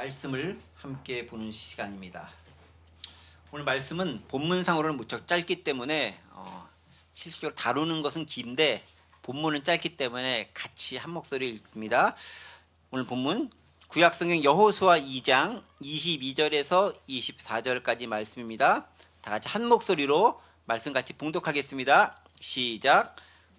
말씀을 함께 보는 시간입니다. 오늘 말씀은 본문상으로는 무척 짧기 때문에 실질적으로 다루는 것은 긴데 본문은 짧기 때문에 같이 한 목소리 읽습니다. 오늘 본문 구약성경 여호수아 2장 22절에서 24절까지 말씀입니다. 다 같이 한 목소리로 말씀 같이 봉독하겠습니다. 시작.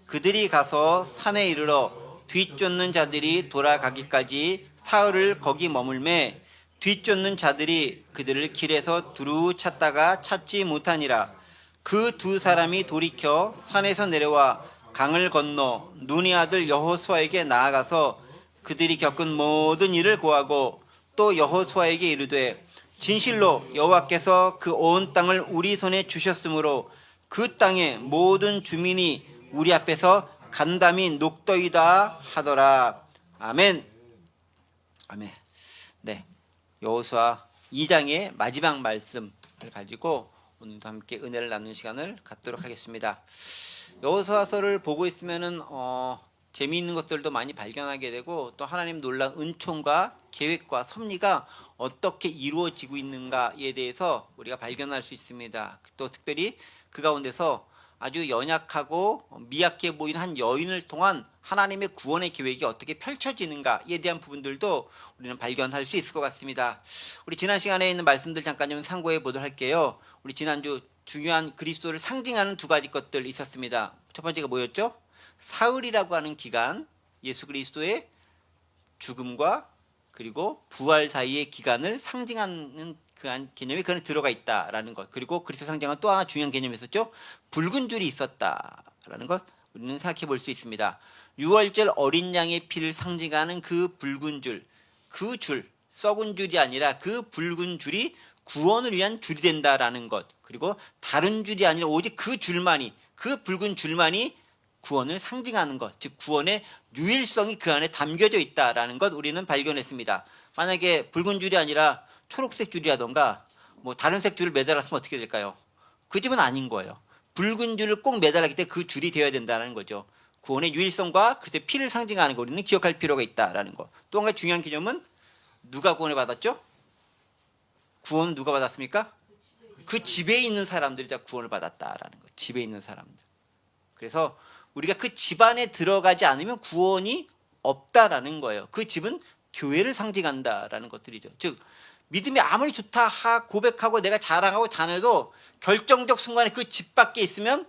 그들이 가서 산에 이르러 뒤쫓는 자들이 돌아가기까지 사흘을 거기 머물매 뒤쫓는 자들이 그들을 길에서 두루 찾다가 찾지 못하니라. 그 두 사람이 돌이켜 산에서 내려와 강을 건너 눈의 아들 여호수아에게 나아가서 그들이 겪은 모든 일을 고하고 또 여호수아에게 이르되 진실로 여호와께서 그 온 땅을 우리 손에 주셨으므로 그 땅의 모든 주민이 우리 앞에서 간담이 녹더이다 하더라. 아멘. 아멘. 네, 여호수아 2장의 마지막 말씀을 가지고 오늘도 함께 은혜를 나누는 시간을 갖도록 하겠습니다. 여호수아서를 보고 있으면은 재미있는 것들도 많이 발견하게 되고 또 하나님 놀라운 은총과 계획과 섭리가 어떻게 이루어지고 있는가에 대해서 우리가 발견할 수 있습니다. 또 특별히 그 가운데서 아주 연약하고 미약해 보이는 한 여인을 통한 하나님의 구원의 계획이 어떻게 펼쳐지는가에 대한 부분들도 우리는 발견할 수 있을 것 같습니다. 우리 지난 시간에 있는 말씀들 잠깐 좀 상고해 보도록 할게요. 우리 지난주 중요한 그리스도를 상징하는 두 가지 것들 있었습니다. 첫 번째가 뭐였죠? 사흘이라고 하는 기간, 예수 그리스도의 죽음과 그리고 부활 사이의 기간을 상징하는 그 개념이 그 안에 들어가 있다라는 것. 그리고 그리스도 상징하는 또 하나 중요한 개념이 있었죠. 붉은 줄이 있었다라는 것 우리는 생각해 볼 수 있습니다. 6월절 어린 양의 피를 상징하는 그 붉은 줄, 그 줄, 썩은 줄이 아니라 그 붉은 줄이 구원을 위한 줄이 된다라는 것. 그리고 다른 줄이 아니라 오직 그 줄만이, 그 붉은 줄만이 구원을 상징하는 것, 즉 구원의 유일성이 그 안에 담겨져 있다라는 것 우리는 발견했습니다. 만약에 붉은 줄이 아니라 초록색 줄이라던가 뭐 다른 색 줄을 매달았으면 어떻게 될까요? 그 집은 아닌 거예요. 붉은 줄을 꼭 매달았기 때문에 그 줄이 되어야 된다는 거죠. 구원의 유일성과 그래서 피를 상징하는 거 우리는 기억할 필요가 있다라는 거. 또 한 가지 중요한 개념은 누가 구원을 받았죠? 구원은 누가 받았습니까? 그 집에 있는 사람들이 다 구원을 받았다라는 거. 집에 있는 사람들. 그래서 우리가 그 집 안에 들어가지 않으면 구원이 없다라는 거예요. 그 집은 교회를 상징한다라는 것들이죠. 즉 믿음이 아무리 좋다 고백하고 내가 자랑하고 다녀도 결정적 순간에 그 집 밖에 있으면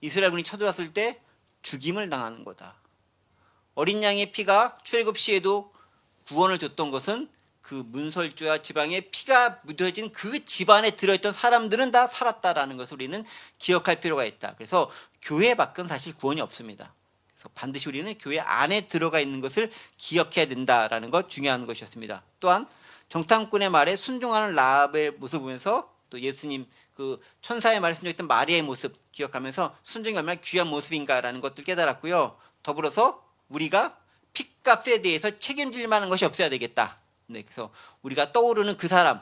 이스라엘군이 쳐들어왔을 때 죽임을 당하는 거다. 어린 양의 피가 출애굽 시에도 구원을 줬던 것은 그 문설주와 지방에 피가 묻어진 그 집안에 들어있던 사람들은 다 살았다라는 것을 우리는 기억할 필요가 있다. 그래서 교회 밖은 사실 구원이 없습니다. 그래서 반드시 우리는 교회 안에 들어가 있는 것을 기억해야 된다라는 것 중요한 것이었습니다. 또한 정탐꾼의 말에 순종하는 라합의 모습을 보면서 또 예수님 그 천사의 말에 순종했던 마리아의 모습 기억하면서 순종이 얼마나 귀한 모습인가라는 것들 깨달았고요. 더불어서 우리가 핏값에 대해서 책임질 만한 것이 없어야 되겠다. 네, 그래서 우리가 떠오르는 그 사람,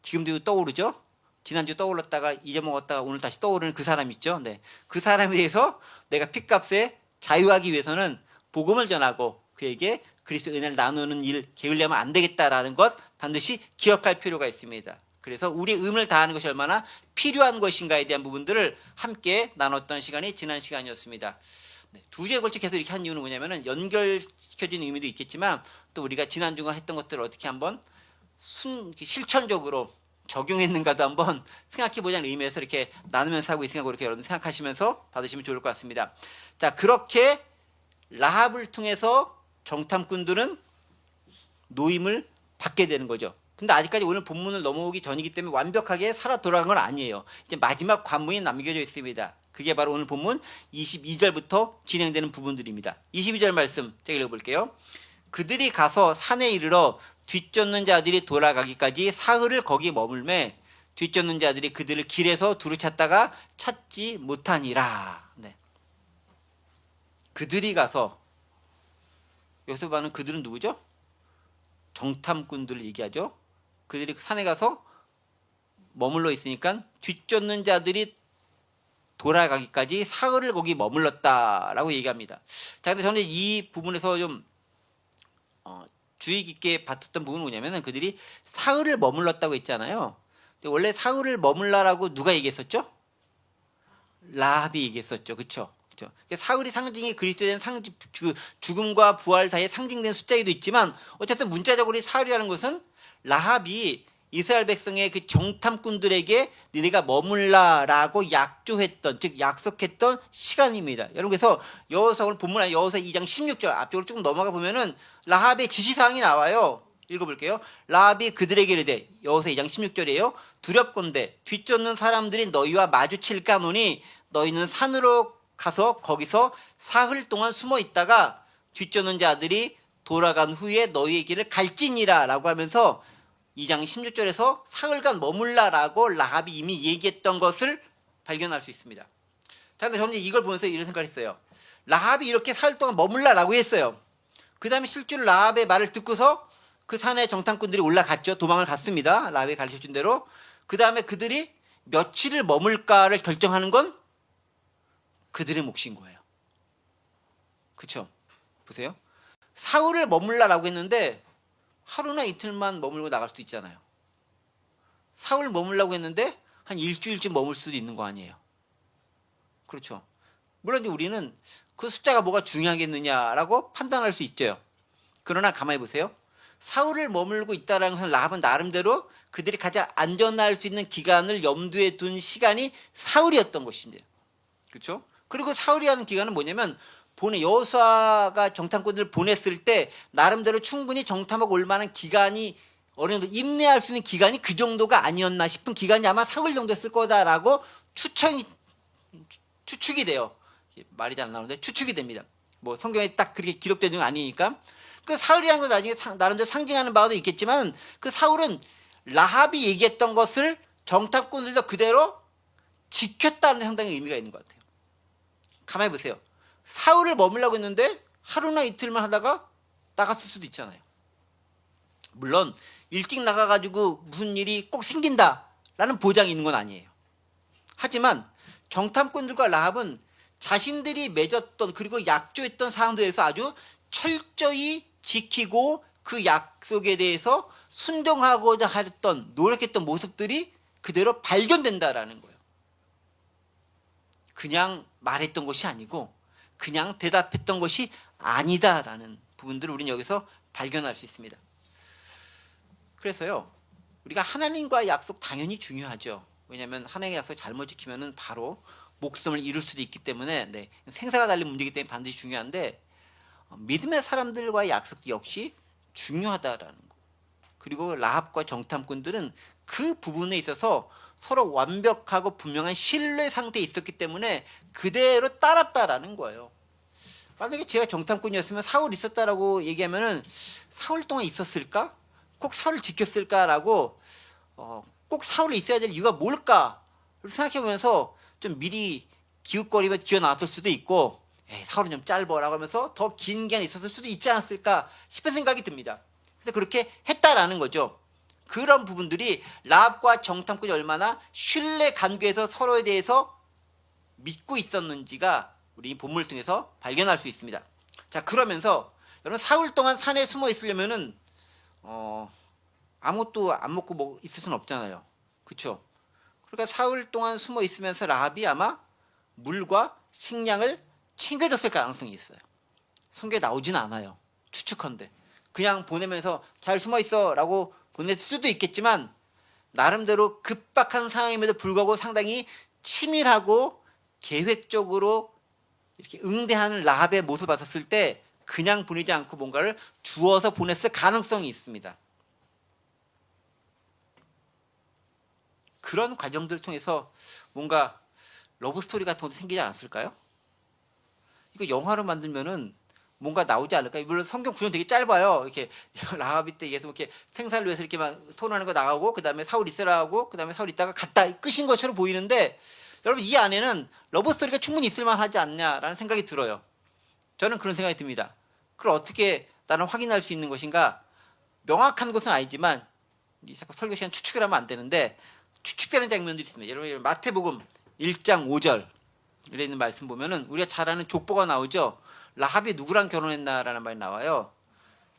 지금도 떠오르죠? 지난주 떠올랐다가 잊어먹었다가 오늘 다시 떠오르는 그 사람 있죠? 네, 그 사람에 대해서 내가 핏값에 자유하기 위해서는 복음을 전하고 그에게 그리스도 은혜를 나누는 일 게을리하면 안 되겠다라는 것 반드시 기억할 필요가 있습니다. 그래서 우리의 의무를 다하는 것이 얼마나 필요한 것인가에 대한 부분들을 함께 나눴던 시간이 지난 시간이었습니다. 네, 두 주에 걸쳐 계속 이렇게 한 이유는 뭐냐면은 연결시켜진 의미도 있겠지만 또 우리가 지난 주간 했던 것들을 어떻게 한번 실천적으로 적용했는가도 한번 생각해 보자는 의미에서 이렇게 나누면서 하고 있으니까 그렇게 여러분 생각하시면서 받으시면 좋을 것 같습니다. 자, 그렇게 라합을 통해서 정탐꾼들은 노임을 받게 되는 거죠. 근데 아직까지 오늘 본문을 넘어오기 전이기 때문에 완벽하게 살아 돌아간 건 아니에요. 이제 마지막 관문이 남겨져 있습니다. 그게 바로 오늘 본문 22절부터 진행되는 부분들입니다. 22절 말씀 제가 읽어볼게요. 그들이 가서 산에 이르러 뒤쫓는 자들이 돌아가기까지 사흘을 거기 머물매 뒤쫓는 자들이 그들을 길에서 두루 찾다가 찾지 못하니라. 네. 그들이 가서 여기서 말하는 그들은 누구죠? 정탐꾼들을 얘기하죠. 그들이 산에 가서 머물러 있으니까 뒤쫓는 자들이 돌아가기까지 사흘을 거기 머물렀다라고 얘기합니다. 자, 근데 저는 이 부분에서 좀 주의 깊게 봤었던 부분은 뭐냐면은 그들이 사흘을 머물렀다고 했잖아요. 근데 원래 사흘을 머물라라고 누가 얘기했었죠? 라합이 얘기했었죠. 그렇죠? 그렇죠. 사흘이 상징이 그리스도에 대한 상징, 그 죽음과 부활 사이에 상징된 숫자이기도 있지만 어쨌든 문자적으로 이 사흘이라는 것은 라합이 이스라엘 백성의 그 정탐꾼들에게 니네가 머물라라고 약조했던, 즉 약속했던 시간입니다. 여러분, 그래서 여호수아 오늘 본문 안에 여호수아 2장 16절 앞쪽으로 조금 넘어가 보면은 라합의 지시사항이 나와요. 읽어볼게요. 라합이 그들에게 이르되, 여호수아 2장 16절이에요. 두렵건대 뒤쫓는 사람들이 너희와 마주칠까 하노니 너희는 산으로 가서 거기서 사흘 동안 숨어 있다가 뒤쫓는 자들이 돌아간 후에 너희의 길을 갈지니라 라고 하면서 2장 16절에서 사흘간 머물라라고 라합이 이미 얘기했던 것을 발견할 수 있습니다. 자, 근데 저는 이걸 보면서 이런 생각을 했어요. 라합이 이렇게 사흘 동안 머물라라고 했어요. 그 다음에 실제로 라합의 말을 듣고서 그 산에 정탐꾼들이 올라갔죠. 도망을 갔습니다. 라합이 가르쳐준 대로. 그 다음에 그들이 며칠을 머물까를 결정하는 건 그들의 몫인 거예요. 그쵸? 보세요. 사흘을 머물라라고 했는데 하루나 이틀만 머물고 나갈 수도 있잖아요. 사흘 머물라고 했는데 한 일주일쯤 머물 수도 있는 거 아니에요. 그렇죠. 물론 우리는 그 숫자가 뭐가 중요하겠느냐라고 판단할 수 있죠. 그러나 가만히 보세요. 사흘을 머물고 있다는 것은 라합은 나름대로 그들이 가장 안전할 수 있는 기간을 염두에 둔 시간이 사흘이었던 것입니다. 그렇죠? 그리고 사흘이라는 기간은 뭐냐면 여호수아가 정탐꾼들을 보냈을 때 나름대로 충분히 정탐하고 올 만한 기간이 어느 정도 인내할 수 있는 기간이 그 정도가 아니었나 싶은 기간이 아마 사흘 정도 됐을 거다라고 추측이 돼요. 말이 잘 안 나오는데 추측이 됩니다. 뭐 성경에 딱 그렇게 기록되는 건 아니니까. 그 사흘이라는 건 나중에 나름대로 상징하는 바도 있겠지만 그 사흘은 라합이 얘기했던 것을 정탐꾼들도 그대로 지켰다는 데 상당히 의미가 있는 것 같아요. 가만히 보세요. 사흘을 머물라고 했는데 하루나 이틀만 하다가 나갔을 수도 있잖아요. 물론 일찍 나가가지고 무슨 일이 꼭 생긴다라는 보장이 있는 건 아니에요. 하지만 정탐꾼들과 라합은 자신들이 맺었던 그리고 약조했던 사항들에 대해서 아주 철저히 지키고 그 약속에 대해서 순종하고자 했던 노력했던 모습들이 그대로 발견된다라는 거예요. 그냥 말했던 것이 아니고 그냥 대답했던 것이 아니다라는 부분들을 우리는 여기서 발견할 수 있습니다. 그래서요, 우리가 하나님과의 약속 당연히 중요하죠. 왜냐하면 하나님의 약속 잘못 지키면 바로 목숨을 잃을 수도 있기 때문에 생사가 달린 문제이기 때문에 반드시 중요한데 믿음의 사람들과의 약속도 역시 중요하다라는 거. 그리고 라합과 정탐꾼들은 그 부분에 있어서 서로 완벽하고 분명한 신뢰 상태에 있었기 때문에 그대로 따랐다라는 거예요. 만약에 제가 정탐꾼이었으면 사흘 있었다라고 얘기하면은 사흘 동안 있었을까? 꼭 사흘을 지켰을까라고 꼭 사흘을 있어야 될 이유가 뭘까? 생각해보면서 좀 미리 기웃거리며 기어나왔을 수도 있고 사흘은 좀 짧아라고 하면서 더 긴 기간이 있었을 수도 있지 않았을까 싶은 생각이 듭니다. 그래서 그렇게 했다라는 거죠. 그런 부분들이 라합과 정탐꾼이 얼마나 신뢰 관계에서 서로에 대해서 믿고 있었는지가 우리 본문을 통해서 발견할 수 있습니다. 자, 그러면서 여러분 사흘 동안 산에 숨어 있으려면은 아무것도 안 먹고 있을 수는 없잖아요. 그렇죠? 그러니까 사흘 동안 숨어 있으면서 라합이 아마 물과 식량을 챙겨줬을 가능성이 있어요. 성경에 나오진 않아요. 추측컨대. 그냥 보내면서 잘 숨어 있어라고 보냈을 수도 있겠지만 나름대로 급박한 상황임에도 불구하고 상당히 치밀하고 계획적으로 이렇게 응대하는 라합의 모습을 봤었을 때 그냥 보내지 않고 뭔가를 주어서 보냈을 가능성이 있습니다. 그런 과정들을 통해서 뭔가 러브스토리 같은 것도 생기지 않았을까요? 이거 영화로 만들면은 뭔가 나오지 않을까? 물론 성경 구조는 되게 짧아요. 이렇게 라합이 때 예수 이렇게 생사를 위해서 이렇게 막 토론하는 거 나가고 그 다음에 사울 있으라 하고 그 다음에 사울 있다가 갔다 끝인 것처럼 보이는데 여러분 이 안에는 러브스토리가 충분히 있을 만하지 않냐라는 생각이 들어요. 저는 그런 생각이 듭니다. 그걸 어떻게 나는 확인할 수 있는 것인가? 명확한 것은 아니지만 자꾸 설교 시간 추측을 하면 안 되는데 추측되는 장면들이 있습니다. 여러분 마태복음 1장 5절에 있는 말씀 보면은 우리가 잘 아는 족보가 나오죠. 라합이 누구랑 결혼했나라는 말이 나와요.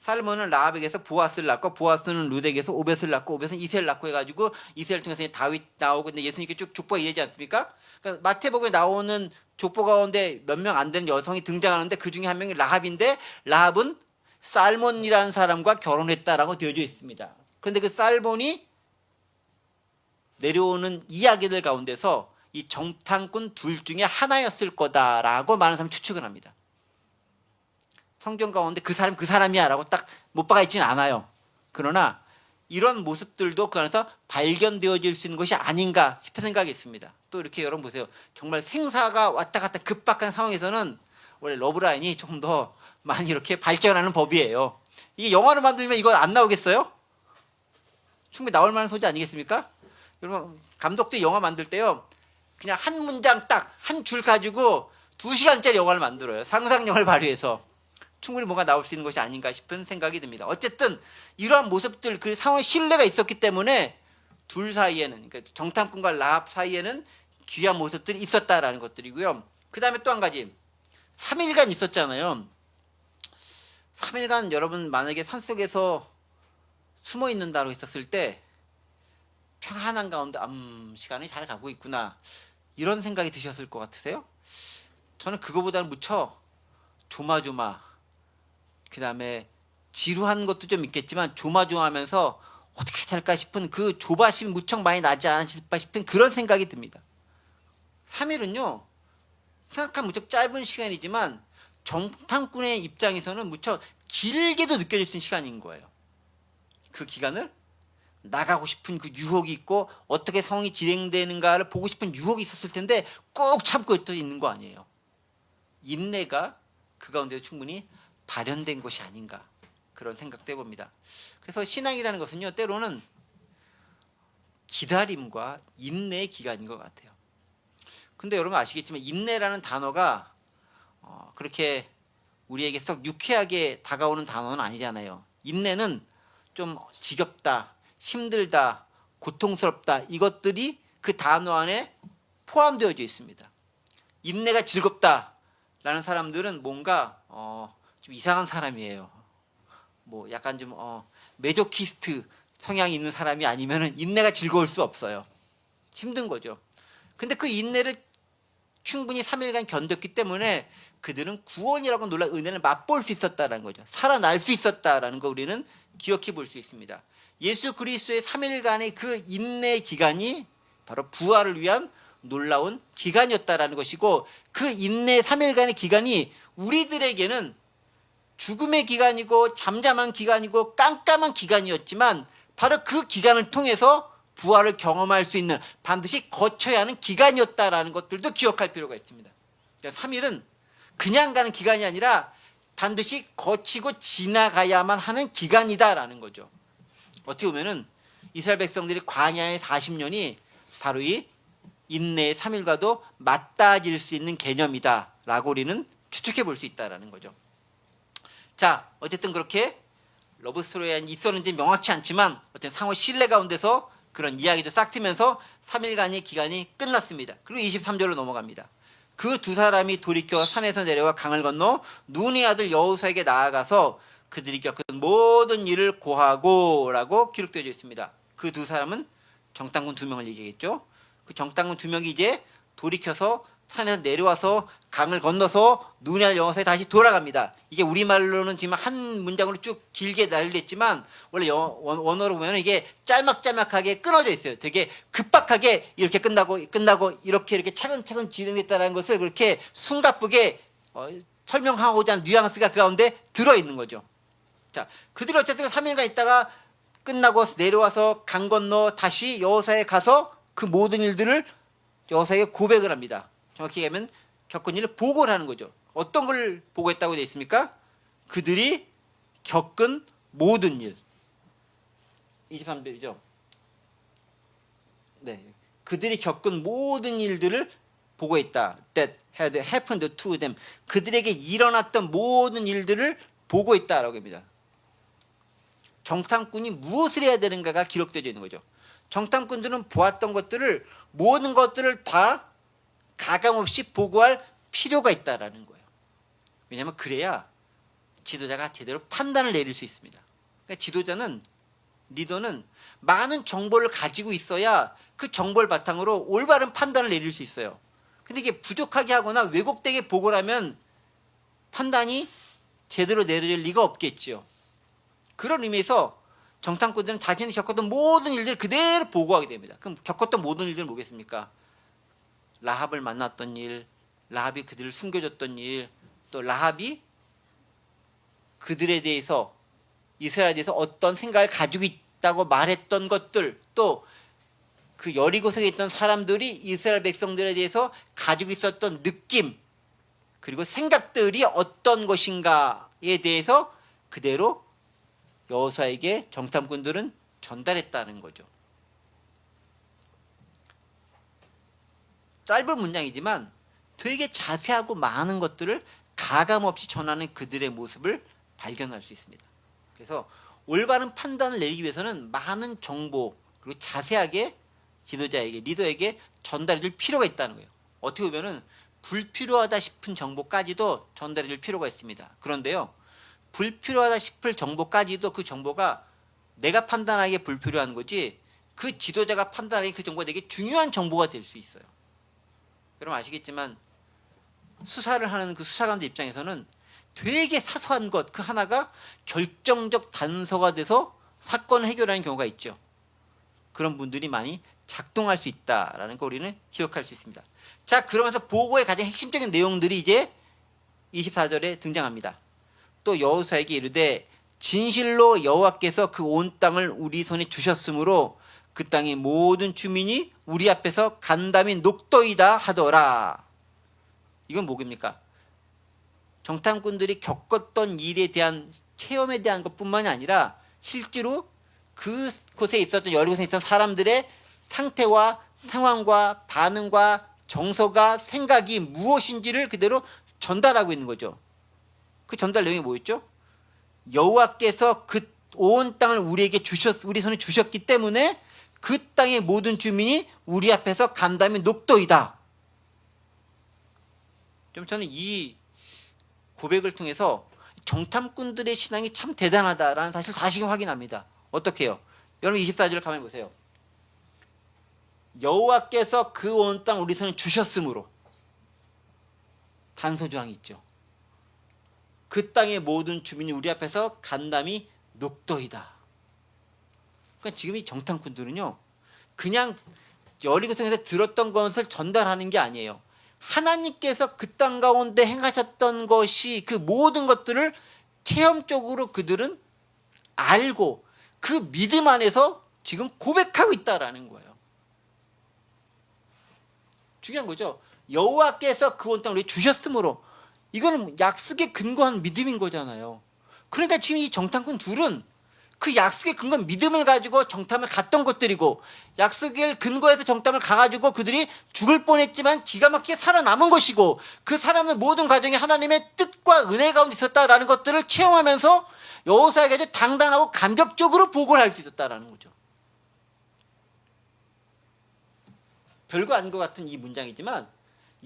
살몬은 라합에게서 보아스를 낳고 보아스는 룻에게서 오벳을 낳고 오벳은 이세를 낳고 해가지고 이세를 통해서 이제 다윗 나오고 근데 예수님께 쭉 족보가 이해하지 않습니까? 그러니까 마태복음에 나오는 족보 가운데 몇 명 안 되는 여성이 등장하는데 그 중에 한 명이 라합인데 라합은 살몬이라는 사람과 결혼했다라고 되어져 있습니다. 그런데 그 살몬이 내려오는 이야기들 가운데서 이 정탐꾼 둘 중에 하나였을 거다라고 많은 사람이 추측을 합니다. 성경 가운데 그 사람이야 라고 딱 못 박아 있지는 않아요. 그러나 이런 모습들도 그 안에서 발견되어질 수 있는 것이 아닌가 싶은 생각이 있습니다. 또 이렇게 여러분 보세요. 정말 생사가 왔다 갔다 급박한 상황에서는 원래 러브라인이 조금 더 많이 이렇게 발전하는 법이에요. 이게 영화를 만들면 이거 안 나오겠어요? 충분히 나올 만한 소재 아니겠습니까? 여러분 감독들이 영화 만들 때요. 그냥 한 문장 딱 한 줄 가지고 2시간짜리 영화를 만들어요. 상상력을 발휘해서. 충분히 뭔가 나올 수 있는 것이 아닌가 싶은 생각이 듭니다. 어쨌든 이러한 모습들 그 상황에 신뢰가 있었기 때문에 둘 사이에는 그러니까 정탐꾼과 라합 사이에는 귀한 모습들이 있었다라는 것들이고요. 그 다음에 또 한 가지 3일간 있었잖아요. 3일간 여러분 만약에 산속에서 숨어 있는다고 했었을 때 편안한 가운데 시간이 잘 가고 있구나 이런 생각이 드셨을 것 같으세요? 저는 그거보다는 무척 조마조마 그 다음에 지루한 것도 좀 있겠지만 조마조마하면서 어떻게 살까 싶은 그 조바심이 무척 많이 나지 않을까 싶은 그런 생각이 듭니다. 3일은요 생각하면 무척 짧은 시간이지만 정탐꾼의 입장에서는 무척 길게도 느껴질 수 있는 시간인 거예요. 그 기간을 나가고 싶은 그 유혹이 있고 어떻게 상황이 진행되는가를 보고 싶은 유혹이 있었을 텐데 꼭 참고 있는 거 아니에요. 인내가 그 가운데 충분히 발현된 것이 아닌가 그런 생각도 해봅니다. 그래서 신앙이라는 것은요 때로는 기다림과 인내의 기간인 것 같아요. 근데 여러분 아시겠지만 인내라는 단어가 그렇게 우리에게 썩 유쾌하게 다가오는 단어는 아니잖아요. 인내는 좀 지겹다, 힘들다, 고통스럽다 이것들이 그 단어 안에 포함되어져 있습니다. 인내가 즐겁다라는 사람들은 뭔가 좀 이상한 사람이에요. 뭐 약간 좀 메조키스트 성향이 있는 사람이 아니면은 인내가 즐거울 수 없어요. 힘든 거죠. 근데 그 인내를 충분히 3일간 견뎠기 때문에 그들은 구원이라고 놀라운 은혜를 맛볼 수 있었다는 거죠. 살아날 수 있었다라는 거 우리는 기억해 볼 수 있습니다. 예수 그리스도의 3일간의 그 인내 기간이 바로 부활을 위한 놀라운 기간이었다라는 것이고 그 인내 3일간의 기간이 우리들에게는 죽음의 기간이고 잠잠한 기간이고 깜깜한 기간이었지만 바로 그 기간을 통해서 부활을 경험할 수 있는 반드시 거쳐야 하는 기간이었다라는 것들도 기억할 필요가 있습니다. 그러니까 3일은 그냥 가는 기간이 아니라 반드시 거치고 지나가야만 하는 기간이다라는 거죠. 어떻게 보면은 이스라엘 백성들이 광야의 40년이 바로 이 인내의 3일과도 맞닿아질 수 있는 개념이다라고 우리는 추측해 볼 수 있다라는 거죠. 자, 어쨌든 그렇게 러브스토리에 있었는지 명확치 않지만 어떤 상호 신뢰 가운데서 그런 이야기도 싹 트면서 3일간의 기간이 끝났습니다. 그리고 23절로 넘어갑니다. 그 두 사람이 돌이켜 산에서 내려와 강을 건너 눈의 아들 여호수아에게 나아가서 그들이 겪은 모든 일을 고하고 라고 기록되어 있습니다. 그 두 사람은 정탐꾼 2명을 얘기하겠죠. 그 정탐꾼 2명이 이제 돌이켜서 산에서 내려와서 강을 건너서 눈의 아들 여호수아에 다시 돌아갑니다. 이게 우리말로는 지금 한 문장으로 쭉 길게 날렸지만 원래 원어로 보면 이게 짤막짤막하게 끊어져 있어요. 되게 급박하게 이렇게 끝나고 이렇게 차근차근 진행됐다는 것을 그렇게 숨가쁘게 설명하고자 하는 뉘앙스가 그 가운데 들어있는 거죠. 자, 그들이 어쨌든 3일간 있다가 끝나고 내려와서 강 건너 다시 여호수아에 가서 그 모든 일들을 여호수아에게 고백을 합니다. 정확히 얘기하면 겪은 일을 보고를 하는 거죠. 어떤 걸 보고했다고 되어 있습니까? 그들이 겪은 모든 일. 23절이죠. 네, 그들이 겪은 모든 일들을 보고했다. That had happened to them. 그들에게 일어났던 모든 일들을 보고했다라고 합니다. 정탐꾼이 무엇을 해야 되는가가 기록되어 있는 거죠. 정탐꾼들은 보았던 것들을 모든 것들을 다 가감없이 보고할 필요가 있다라는 거예요. 왜냐하면 그래야 지도자가 제대로 판단을 내릴 수 있습니다. 그러니까 지도자는, 리더는 많은 정보를 가지고 있어야 그 정보를 바탕으로 올바른 판단을 내릴 수 있어요. 근데 이게 부족하게 하거나 왜곡되게 보고를 하면 판단이 제대로 내려질 리가 없겠지요. 그런 의미에서 정탐꾼들은 자신이 겪었던 모든 일들을 그대로 보고하게 됩니다. 그럼 겪었던 모든 일들은 뭐겠습니까? 라합을 만났던 일, 라합이 그들을 숨겨줬던 일, 또 라합이 그들에 대해서, 이스라엘에 대해서 어떤 생각을 가지고 있다고 말했던 것들, 또 그 여리고 성에 있던 사람들이 이스라엘 백성들에 대해서 가지고 있었던 느낌, 그리고 생각들이 어떤 것인가에 대해서 그대로 여호수아에게 정탐꾼들은 전달했다는 거죠. 짧은 문장이지만 되게 자세하고 많은 것들을 가감없이 전하는 그들의 모습을 발견할 수 있습니다. 그래서 올바른 판단을 내리기 위해서는 많은 정보, 그리고 자세하게 지도자에게, 리더에게 전달해 줄 필요가 있다는 거예요. 어떻게 보면은 불필요하다 싶은 정보까지도 전달해 줄 필요가 있습니다. 그런데요, 불필요하다 싶을 정보까지도 그 정보가 내가 판단하기에 불필요한 거지, 그 지도자가 판단하기에 그 정보가 되게 중요한 정보가 될 수 있어요. 여러분 아시겠지만 수사를 하는 그 수사관들 입장에서는 되게 사소한 것 그 하나가 결정적 단서가 돼서 사건을 해결하는 경우가 있죠. 그런 분들이 많이 작동할 수 있다라는 거 우리는 기억할 수 있습니다. 자, 그러면서 보고의 가장 핵심적인 내용들이 이제 24절에 등장합니다. 또 여호수아에게 이르되 진실로 여호와께서 그 온 땅을 우리 손에 주셨으므로 그 땅의 모든 주민이 우리 앞에서 간담이 녹더이다 하더라. 이건 뭐입니까? 정탐꾼들이 겪었던 일에 대한 체험에 대한 것뿐만이 아니라 실제로 그곳에 있었던, 여러 곳에 있었던 사람들의 상태와 상황과 반응과 정서가, 생각이 무엇인지를 그대로 전달하고 있는 거죠. 그 전달 내용이 뭐였죠? 여호와께서 그 온 땅을 우리에게 우리 손에 주셨기 때문에 그 땅의 모든 주민이 우리 앞에서 간담이 녹더이다. 좀 저는 이 고백을 통해서 정탐꾼들의 신앙이 참 대단하다라는 사실을 다시금 확인합니다. 어떻게 해요? 여러분 24절을 가만히 보세요. 여호와께서 그 온 땅 우리 손에 주셨으므로, 단서조항이 있죠. 그 땅의 모든 주민이 우리 앞에서 간담이 녹더이다. 그러니까 지금 이 정탐꾼들은요, 그냥 여리고성에서 들었던 것을 전달하는 게 아니에요. 하나님께서 그 땅 가운데 행하셨던 것이, 그 모든 것들을 체험적으로 그들은 알고 그 믿음 안에서 지금 고백하고 있다라는 거예요. 중요한 거죠. 여호와께서 그 온 땅을 주셨으므로, 이거는 약속에 근거한 믿음인 거잖아요. 그러니까 지금 이 정탐꾼 둘은 그 약속에 근거한 믿음을 가지고 정탐을 갔던 것들이고, 약속을 근거해서 정탐을 가가지고 그들이 죽을 뻔했지만 기가 막히게 살아남은 것이고, 그 사람의 모든 과정이 하나님의 뜻과 은혜 가운데 있었다라는 것들을 체험하면서 여호수아에게 아주 당당하고 감격적으로 보고를 할 수 있었다라는 거죠. 별거 아닌 것 같은 이 문장이지만,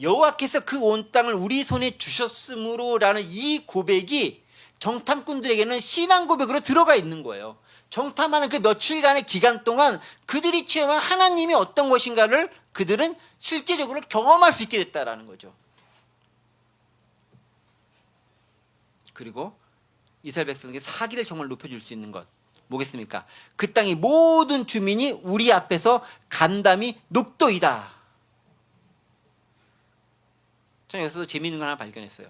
여호와께서 그 온 땅을 우리 손에 주셨으므로라는 이 고백이 정탐꾼들에게는 신앙 고백으로 들어가 있는 거예요. 정탐하는 그 며칠간의 기간 동안 그들이 체험한 하나님이 어떤 것인가를 그들은 실제적으로 경험할 수 있게 됐다라는 거죠. 그리고 이스라엘 백성에게 사기를 정말 높여줄 수 있는 것 뭐겠습니까? 그 땅의 모든 주민이 우리 앞에서 간담이 녹더이다. 저는 여기서도 재미있는 걸 하나 발견했어요.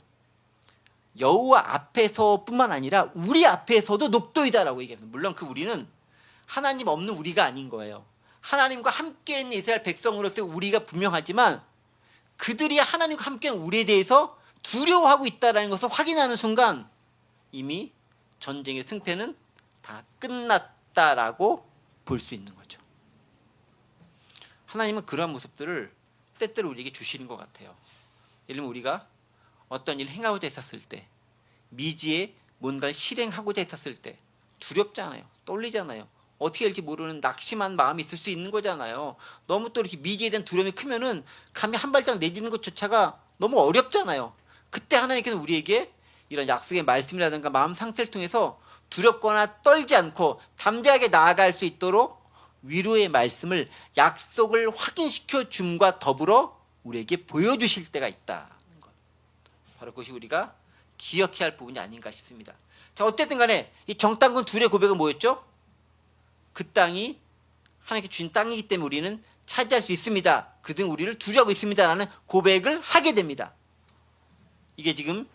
여호와 앞에서뿐만 아니라 우리 앞에서도 녹더이다라고 얘기합니다. 물론 그 우리는 하나님 없는 우리가 아닌 거예요. 하나님과 함께 있는 이스라엘 백성으로서 우리가 분명하지만, 그들이 하나님과 함께 있는 우리에 대해서 두려워하고 있다는 것을 확인하는 순간 이미 전쟁의 승패는 다 끝났다라고 볼 수 있는 거죠. 하나님은 그러한 모습들을 때때로 우리에게 주시는 것 같아요. 예를 들면 우리가 어떤 일을 행하고자 했었을 때, 미지에 뭔가를 실행하고자 했었을 때 두렵잖아요. 떨리잖아요. 어떻게 할지 모르는 낙심한 마음이 있을 수 있는 거잖아요. 너무 또 이렇게 미지에 대한 두려움이 크면은 감히 한 발짝 내딛는 것조차가 너무 어렵잖아요. 그때 하나님께서 우리에게 이런 약속의 말씀이라든가 마음 상태를 통해서 두렵거나 떨지 않고 담대하게 나아갈 수 있도록 위로의 말씀을 약속을 확인시켜 줌과 더불어 우리에게 보여주실 때가 있다. 바로 그것이 우리가 기억해야 할 부분이 아닌가 싶습니다. 자, 어쨌든 간에 이 정탐꾼 둘의 고백은 뭐였죠? 그 땅이 하나님께 주신 땅이기 때문에 우리는 차지할 수 있습니다. 그등 우리를 두려워하고 있습니다라는 고백을 하게 됩니다. 이게 지금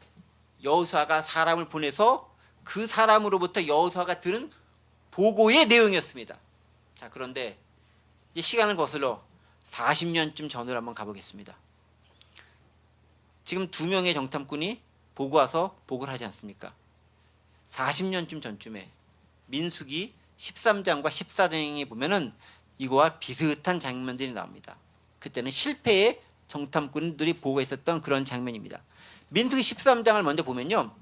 여호수아가 사람을 보내서 그 사람으로부터 여호수아가 들은 보고의 내용이었습니다. 자, 그런데 이제 시간을 거슬러 40년쯤 전으로 한번 가보겠습니다. 지금 2명의 정탐꾼이 보고 와서 보고를 하지 않습니까? 40년쯤 전쯤에 민수기 13장과 14장에 보면은 이거와 비슷한 장면들이 나옵니다. 그때는 실패의 정탐꾼들이 보고 있었던 그런 장면입니다. 민수기 13장을 먼저 보면요.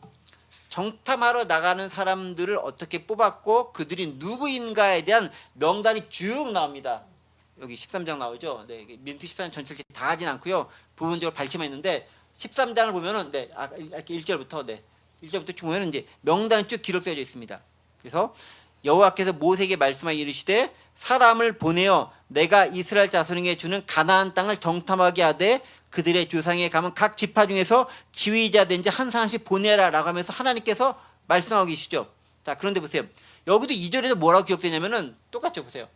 정탐하러 나가는 사람들을 어떻게 뽑았고 그들이 누구인가에 대한 명단이 쭉 나옵니다. 여기 13장 나오죠. 네, 민수기 13장 전체를 다 하진 않고요. 부분적으로 발췌만 있는데 13장을 보면은 네, 이렇게 1절부터 네, 1절부터 쭉 보면은 이제 명단이 쭉 기록되어 있습니다. 그래서 여호와께서 모세에게 말씀하여 이르시되 사람을 보내어 내가 이스라엘 자손에게 주는 가나안 땅을 정탐하게 하되 그들의 조상에 가면 각 지파 중에서 지휘자 된 자 한 사람씩 보내라 라고 하면서 하나님께서 말씀하고 계시죠. 자, 그런데 보세요. 여기도 2절에서 뭐라고 기록되냐면은 똑같죠. 보세요.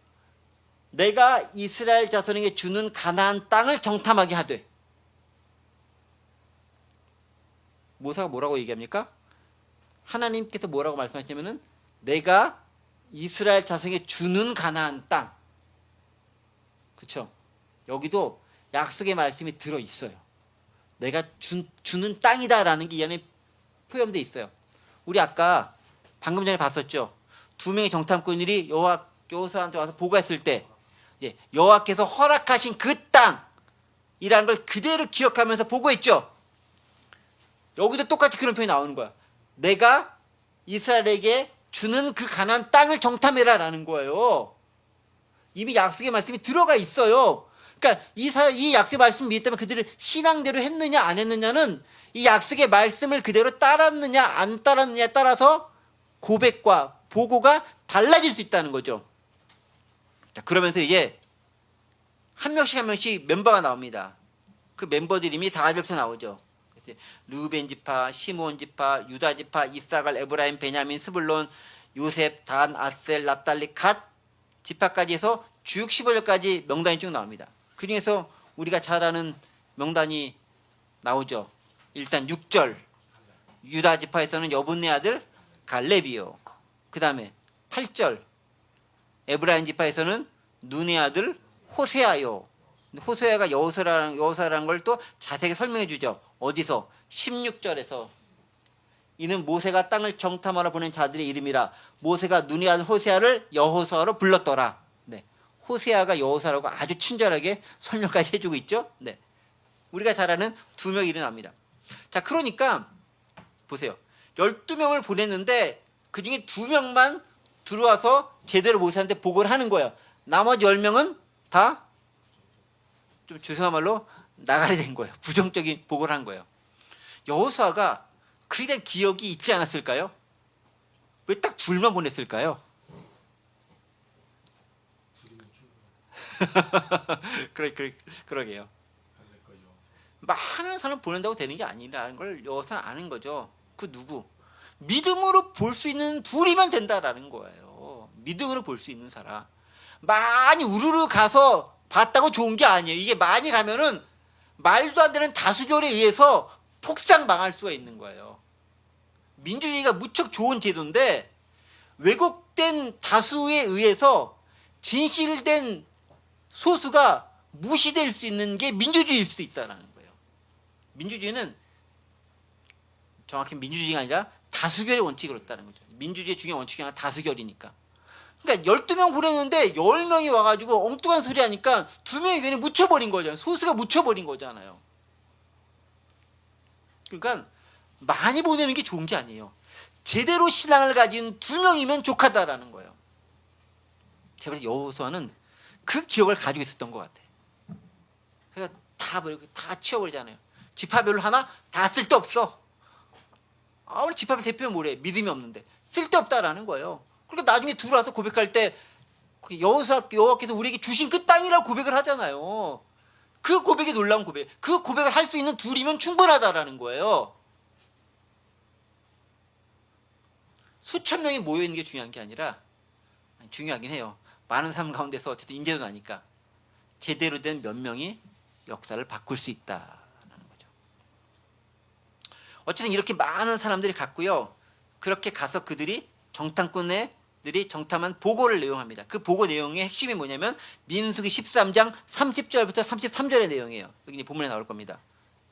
내가 이스라엘 자손에게 주는 가나안 땅을 정탐하게 하되. 모세가 뭐라고 얘기합니까? 하나님께서 뭐라고 말씀하시냐면은 내가 이스라엘 자손에게 주는 가나안 땅. 그렇죠? 여기도 약속의 말씀이 들어있어요. 내가 주는 땅이다라는 게 이 안에 표현되어 있어요. 우리 아까 방금 전에 봤었죠. 2명의 정탐꾼들이 여호수아한테 와서 보고했을 때 여호와께서 허락하신 그 땅이라는 걸 그대로 기억하면서 보고했죠. 여기도 똑같이 그런 표현이 나오는 거야. 내가 이스라엘에게 주는 그 가나안 땅을 정탐해라라는 거예요. 이미 약속의 말씀이 들어가 있어요. 그러니까 이 약속의 말씀을 믿기 때문에 그들을 신앙대로 했느냐 안 했느냐는 이 약속의 말씀을 그대로 따랐느냐 안 따랐느냐에 따라서 고백과 보고가 달라질 수 있다는 거죠. 자, 그러면서 이제 한 명씩 멤버가 나옵니다. 그 멤버들 이름이 4절부터 나오죠. 루벤 지파, 시므온 지파, 유다 지파, 이사갈, 에브라임, 베냐민, 스불론, 요셉, 단, 아셀, 납달리, 갓 지파까지 해서 쭉 15절까지 명단이 쭉 나옵니다. 그 중에서 우리가 잘 아는 명단이 나오죠. 일단 6절 유다 지파에서는 여분네 아들 갈렙이요. 그 다음에 8절 에브라임 지파에서는 눈의 아들 호세아요. 호세아가 여호수아라는 걸 또 자세히 설명해 주죠. 어디서? 16절에서 이는 모세가 땅을 정탐하러 보낸 자들의 이름이라 모세가 눈의 아들 호세아를 여호수아로 불렀더라. 네. 호세아가 여호수아라고 아주 친절하게 설명까지 해주고 있죠. 네. 우리가 잘 아는 2명이 일어납니다. 자, 그러니까 보세요. 12명을 보냈는데 그 중에 2명만 들어와서 제대로 모세한테 보고를 하는 거예요. 나머지 10명은 다 좀 죄송한 말로 나가리 된 거예요. 부정적인 보고를 한 거예요. 여호수아가 그에 대한 기억이 있지 않았을까요? 왜 딱 둘만 보냈을까요? 그러게요. 많은 사람 보낸다고 되는 게 아니라는 걸 여호수아는 아는 거죠. 그 누구? 믿음으로 볼 수 있는 둘이면 된다라는 거예요. 믿음으로 볼 수 있는 사람. 많이 우르르 가서 봤다고 좋은 게 아니에요. 이게 많이 가면은 말도 안 되는 다수결에 의해서 폭삭 망할 수가 있는 거예요. 민주주의가 무척 좋은 제도인데 왜곡된 다수에 의해서 진실된 소수가 무시될 수 있는 게 민주주의일 수도 있다는 거예요. 민주주의는 정확히 민주주의가 아니라 다수결의 원칙으로 있다는 거죠. 민주주의의 중요한 원칙이 아니라 다수결이니까. 그러니까 12명 보냈는데 10명이 와가지고 엉뚱한 소리 하니까 2명이 괜히 묻혀버린 거잖아요. 소수가 묻혀버린 거잖아요. 그러니까 많이 보내는 게 좋은 게 아니에요. 제대로 신앙을 가진 2명이면 족하다라는 거예요. 제발 여호수아는 그 기억을 가지고 있었던 것 같아요. 그래서 다 치워버리잖아요. 지파별로 하나 다 쓸데없어. 우리 집합의 대표는 뭐래? 믿음이 없는데. 쓸데없다라는 거예요. 그러니까 나중에 들어와서 고백할 때 여호와께서 우리에게 주신 그 땅이라고 고백을 하잖아요. 그 고백이 놀라운 고백. 그 고백을 할 수 있는 둘이면 충분하다라는 거예요. 수천 명이 모여있는 게 중요한 게 아니라, 중요하긴 해요. 많은 사람 가운데서 어쨌든 인재도 나니까 제대로 된 몇 명이 역사를 바꿀 수 있다라는 거죠. 어쨌든 이렇게 많은 사람들이 갔고요. 그렇게 가서 그들이 정탐꾼들이 정탐한 보고를 내용합니다. 그 보고 내용의 핵심이 뭐냐면 민수기 13장 30절부터 33절의 내용이에요. 여기 본문에 나올 겁니다.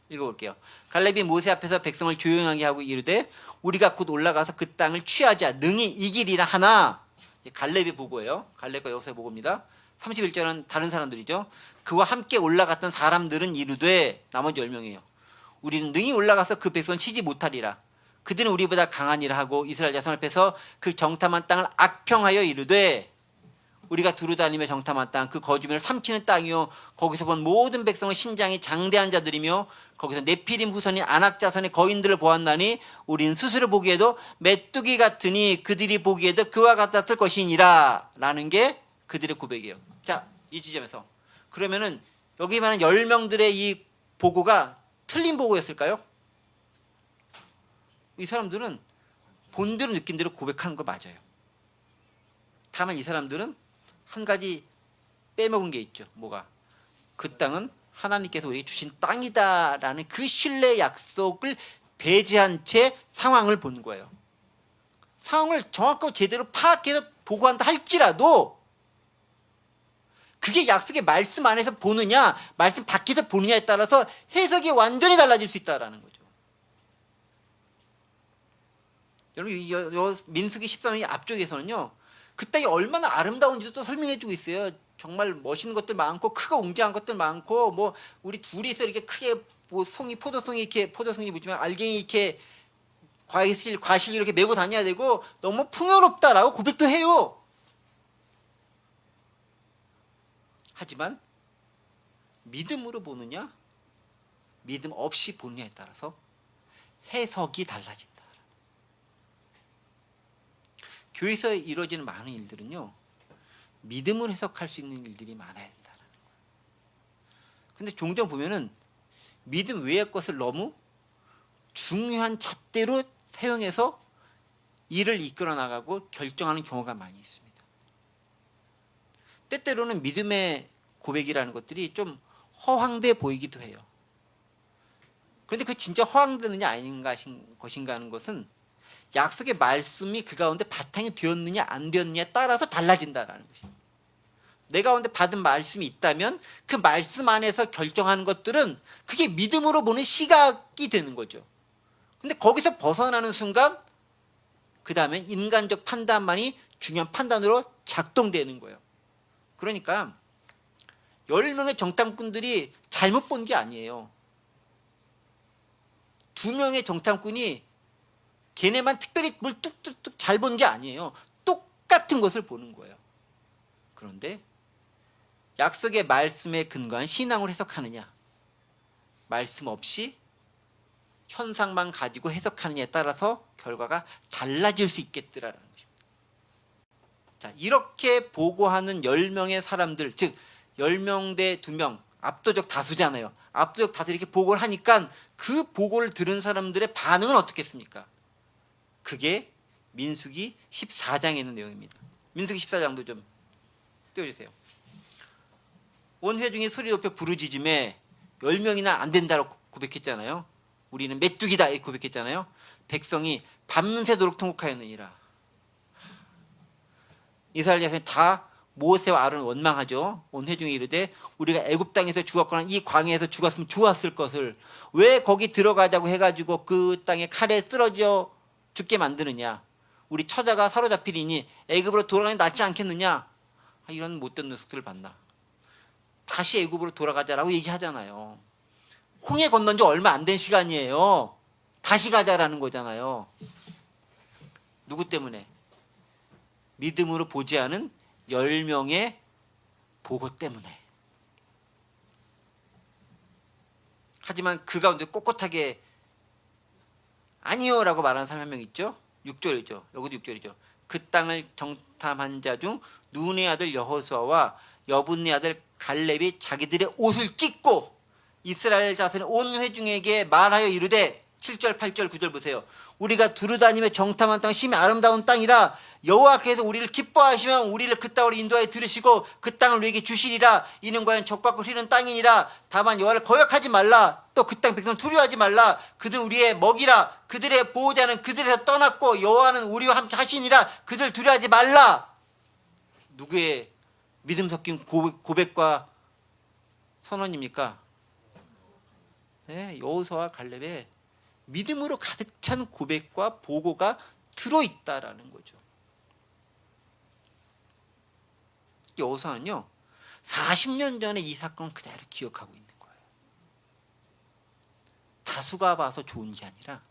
읽어볼게요. 갈렙이 모세 앞에서 백성을 조용하게 하고 이르되 우리가 곧 올라가서 그 땅을 취하자 능히 이기리라 하나. 갈렙의 보고예요. 갈렙과 여호수아의 보고입니다. 31절은 다른 사람들이죠. 그와 함께 올라갔던 사람들은 이르되, 나머지 10명이에요. 우리는 능히 올라가서 그 백성을 치지 못하리라. 그들은 우리보다 강하니라 하고 이스라엘 자손 앞에서 그 정탐한 땅을 악평하여 이르되, 우리가 두루다니며 정탐한 땅 그 거주민을 삼키는 땅이요 거기서 본 모든 백성의 신장이 장대한 자들이며 거기서 네피림 후손이 아낙 자손의 거인들을 보았나니 우리는 스스로 보기에도 메뚜기 같으니 그들이 보기에도 그와 같았을 것이니라 라는 게 그들의 고백이에요. 자, 이 지점에서 그러면은 여기 말하는 10명들의 이 보고가 틀린 보고였을까요? 이 사람들은 본대로 느낀 대로 고백하는 거 맞아요. 다만 이 사람들은 한 가지 빼먹은 게 있죠. 뭐가? 그 땅은 하나님께서 우리에게 주신 땅이다라는 그 신뢰 약속을 배제한 채 상황을 본 거예요. 상황을 정확하고 제대로 파악해서 보고한다 할지라도 그게 약속의 말씀 안에서 보느냐 말씀 밖에서 보느냐에 따라서 해석이 완전히 달라질 수 있다는 거죠. 여러분 민수기 13장 앞쪽에서는요. 그 땅이 얼마나 아름다운지도 또 설명해주고 있어요. 정말 멋있는 것들 많고 크고 웅장한 것들 많고 뭐 우리 둘이서 이렇게 크게 뭐 포도송이 이렇게 포도송이 뭐지만 알갱이 이렇게 과실 이렇게 메고 다녀야 되고 너무 풍요롭다라고 고백도 해요. 하지만 믿음으로 보느냐 믿음 없이 보느냐에 따라서 해석이 달라진다. 교회에서 이루어지는 많은 일들은요. 믿음을 해석할 수 있는 일들이 많아야 된다는 거예요. 근데 종종 보면은 믿음 외의 것을 너무 중요한 잣대로 사용해서 일을 이끌어 나가고 결정하는 경우가 많이 있습니다. 때때로는 믿음의 고백이라는 것들이 좀 허황돼 보이기도 해요. 그런데 그 진짜 허황되느냐 아닌가 것인가 하는 것은 약속의 말씀이 그 가운데 바탕이 되었느냐 안 되었느냐에 따라서 달라진다라는 것입니다. 내 가운데 받은 말씀이 있다면 그 말씀 안에서 결정하는 것들은 그게 믿음으로 보는 시각이 되는 거죠. 근데 거기서 벗어나는 순간 그 다음에 인간적 판단만이 중요한 판단으로 작동되는 거예요. 그러니까 10명의 정탐꾼들이 잘못 본 게 아니에요. 2명의 정탐꾼이 걔네만 특별히 뭘 뚝뚝뚝 잘 본 게 아니에요. 똑같은 것을 보는 거예요. 그런데 약속의 말씀에 근거한 신앙으로 해석하느냐 말씀 없이 현상만 가지고 해석하느냐에 따라서 결과가 달라질 수 있겠더라는 것입니다. 자, 이렇게 보고하는 10명의 사람들, 즉 10명 대 2명, 압도적 다수잖아요. 압도적 다수 이렇게 보고를 하니까 그 보고를 들은 사람들의 반응은 어떻겠습니까? 그게 민수기 14장에 있는 내용입니다. 민수기 14장도 좀 띄워주세요. 온 회중이 소리 높여 부르짖음에 10명이나 안 된다고 고백했잖아요. 우리는 메뚜기다 이렇게 고백했잖아요. 백성이 밤새도록 통곡하였느니라. 이스라엘 자손이 다 모세와 아론을 원망하죠. 온 회중이 이르되 우리가 애굽 땅에서 죽었거나 이 광야에서 죽었으면 좋았을 것을 왜 거기 들어가자고 해가지고 그 땅에 칼에 쓰러져 죽게 만드느냐. 우리 처자가 사로잡히리니 애굽으로 돌아가는 게 낫지 않겠느냐. 이런 못된 녀석들을 봤나. 다시 애굽으로 돌아가자라고 얘기하잖아요. 홍해 건넌 지 얼마 안 된 시간이에요. 다시 가자라는 거잖아요. 누구 때문에? 믿음으로 보지 않은 10명의 보고 때문에. 하지만 그 가운데 꼿꼿하게 아니요라고 말하는 사람 한 명 있죠. 6절이죠. 여기도 6절이죠. 그 땅을 정탐한 자 중 눈의 아들 여호수아와 여분의 아들 갈렙이 자기들의 옷을 찢고 이스라엘 자손의 온 회중에게 말하여 이르되 7절 8절 9절 보세요. 우리가 두루다니며 정탐한 땅 심히 아름다운 땅이라 여호와께서 우리를 기뻐하시면 우리를 그 땅으로 인도하여 들으시고 그 땅을 우리에게 주시리라. 이는 과연 적받고 흐르는 땅이니라. 다만 여호와를 거역하지 말라. 또 그 땅 백성 두려워하지 말라. 그들 우리의 먹이라. 그들의 보호자는 그들에서 떠났고 여호와는 우리와 함께 하시니라. 그들 두려워하지 말라. 누구의 믿음 섞인 고백과 선언입니까? 네, 여호수아와 갈렙의 믿음으로 가득 찬 고백과 보고가 들어있다라는 거죠. 여호수아는요 40년 전에 이 사건 그대로 기억하고 있는 거예요. 다수가 봐서 좋은 게 아니라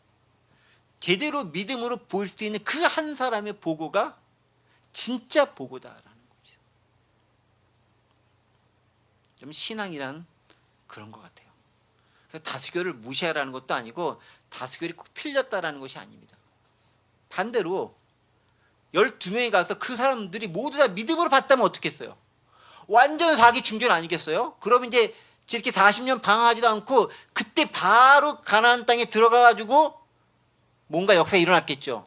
제대로 믿음으로 보일 수 있는 그 한 사람의 보고가 진짜 보고다라는 거죠. 좀 신앙이란 그런 것 같아요. 다수결을 무시하라는 것도 아니고 다수결이 꼭 틀렸다라는 것이 아닙니다. 반대로 12명이 가서 그 사람들이 모두 다 믿음으로 봤다면 어떻겠어요? 완전 사기 충전 아니겠어요? 그러면 이제 이렇게 40년 방황하지도 않고 그때 바로 가나안 땅에 들어가가지고 뭔가 역사가 일어났겠죠.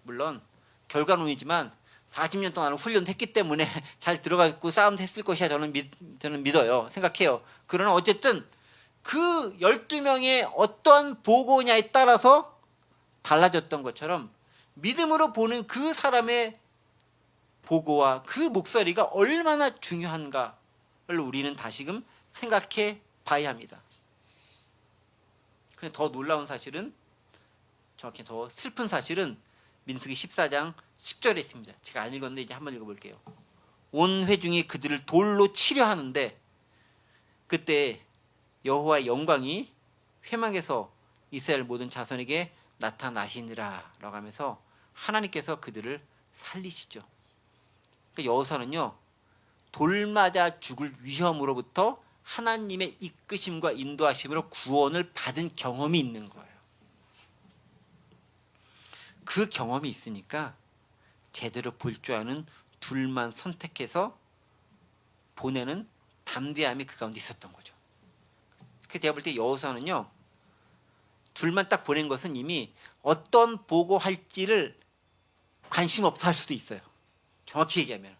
물론 결과론이지만 40년 동안 훈련했기 때문에 잘 들어가고 싸움도 했을 것이야 저는 믿어요. 생각해요. 그러나 어쨌든 그 12명의 어떠한 보고냐에 따라서 달라졌던 것처럼 믿음으로 보는 그 사람의 보고와 그 목소리가 얼마나 중요한가를 우리는 다시금 생각해 봐야 합니다. 근데 더 놀라운 사실은, 정확히 더 슬픈 사실은 민수기 14장 10절에 있습니다. 제가 안 읽었는데 이제 한번 읽어볼게요. 온 회중이 그들을 돌로 치려 하는데 그때 여호와의 영광이 회막에서 이스라엘 모든 자손에게 나타나시니라 라고 하면서 하나님께서 그들을 살리시죠. 그러니까 여호수아는요 돌 맞아 죽을 위험으로부터 하나님의 이끄심과 인도하심으로 구원을 받은 경험이 있는 거예요. 그 경험이 있으니까 제대로 볼 줄 아는 둘만 선택해서 보내는 담대함이 그 가운데 있었던 거죠. 그래서 제가 볼 때 여호수아는요 둘만 딱 보낸 것은 이미 어떤 보고할지를 관심 없어 할 수도 있어요. 정확히 얘기하면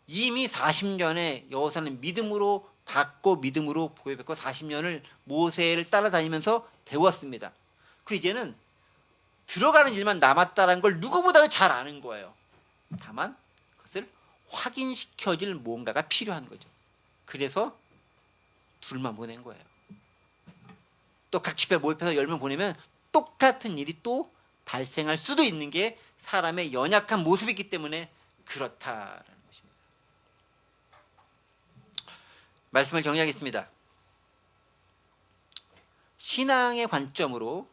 이미 40년에 여호수아는 믿음으로 받고 믿음으로 보여받고 40년을 모세를 따라다니면서 배웠습니다. 그리고 이제는 들어가는 일만 남았다는 걸 누구보다도 잘 아는 거예요. 다만 그것을 확인시켜줄 뭔가가 필요한 거죠. 그래서 둘만 보낸 거예요. 또 각 집회 모집해서 10명 보내면 똑같은 일이 또 발생할 수도 있는 게 사람의 연약한 모습이기 때문에 그렇다라는 것입니다. 말씀을 정리하겠습니다. 신앙의 관점으로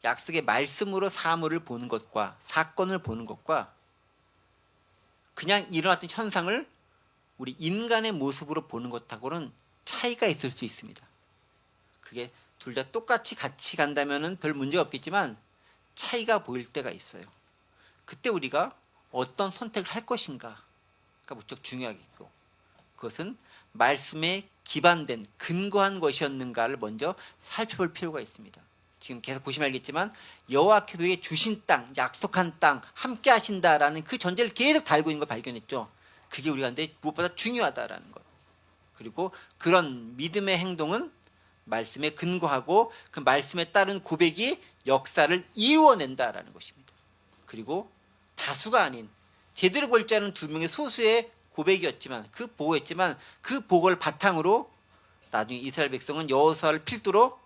약속의 말씀으로 사물을 보는 것과 사건을 보는 것과 그냥 일어났던 현상을 우리 인간의 모습으로 보는 것하고는 차이가 있을 수 있습니다. 그게 둘 다 똑같이 같이 간다면 별 문제가 없겠지만 차이가 보일 때가 있어요. 그때 우리가 어떤 선택을 할 것인가가 무척 중요하겠고 그것은 말씀에 기반된 근거한 것이었는가를 먼저 살펴볼 필요가 있습니다. 지금 계속 보시면 알겠지만 여호와께서 우리에게 주신 땅, 약속한 땅, 함께 하신다라는 그 전제를 계속 달고 있는 걸 발견했죠. 그게 우리가 근데 무엇보다 중요하다라는 것. 그리고 그런 믿음의 행동은 말씀에 근거하고 그 말씀에 따른 고백이 역사를 이루어낸다라는 것입니다. 그리고 다수가 아닌 제대로 볼 줄 아는 2명의 소수의 고백이었지만 그 보고였지만 그 보고를 바탕으로 나중에 이스라엘 백성은 여호수아를 필두로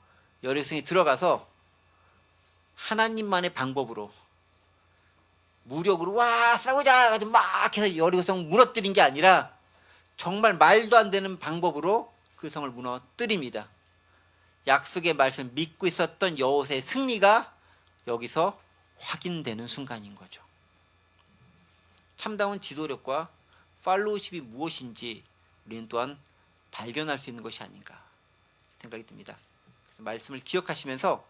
여리고성에 들어가서 하나님만의 방법으로 무력으로 와 싸우자 가지고 막 해서 여리고성 무너뜨린 게 아니라 정말 말도 안 되는 방법으로 그 성을 무너뜨립니다. 약속의 말씀을 믿고 있었던 여호수아의 승리가 여기서 확인되는 순간인 거죠. 참다운 지도력과 팔로우십이 무엇인지 우리는 또한 발견할 수 있는 것이 아닌가 생각이 듭니다. 그래서 말씀을 기억하시면서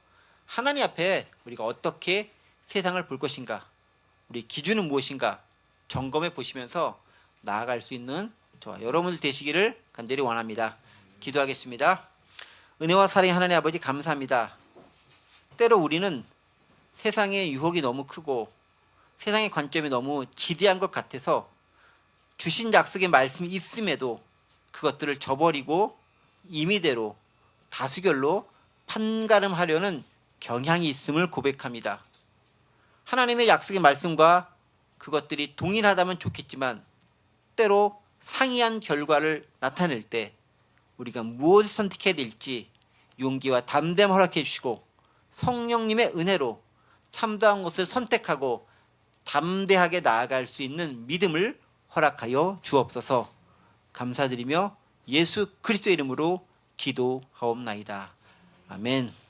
하나님 앞에 우리가 어떻게 세상을 볼 것인가, 우리 기준은 무엇인가 점검해 보시면서 나아갈 수 있는 저와 여러분들 되시기를 간절히 원합니다. 기도하겠습니다. 은혜와 사랑의 하나님 아버지, 감사합니다. 때로 우리는 세상의 유혹이 너무 크고 세상의 관점이 너무 지대한 것 같아서 주신 약속의 말씀이 있음에도 그것들을 저버리고 임의대로 다수결로 판가름하려는 경향이 있음을 고백합니다. 하나님의 약속의 말씀과 그것들이 동일하다면 좋겠지만 때로 상이한 결과를 나타낼 때 우리가 무엇을 선택해야 될지 용기와 담대함 허락해 주시고 성령님의 은혜로 참다한 것을 선택하고 담대하게 나아갈 수 있는 믿음을 허락하여 주옵소서. 감사드리며 예수 그리스도의 이름으로 기도하옵나이다. 아멘.